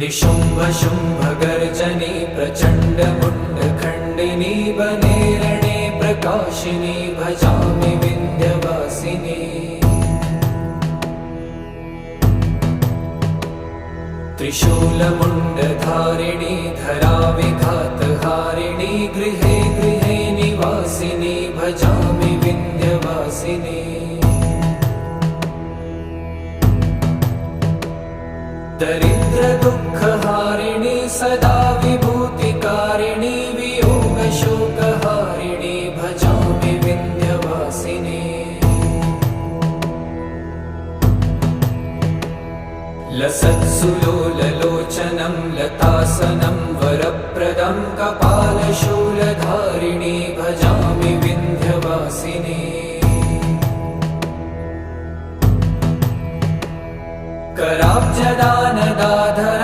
निशुम्भ शुम्भ गर्जनी प्रचण्ड मुण्ड खण्डिनी वने रणे प्रकाशिनी भजामि विन्ध्यवासिनी। त्रिशूलमुण्डधारिणी धराविघातहारिणी गृहे गृहे निवासिनी भजामि विन्ध्यवासिनी। दरिद्र दुःखहारिणी सदा विभूतिकारिणी वियोगशोकहारिणी भजामि विन्ध्यवासिनी। लसत्सुलोललोचनं लतासनं वरप्रदं कपालशूलधारिणी भजामि विन्ध्यवासिनी। कराब्जदानदाधर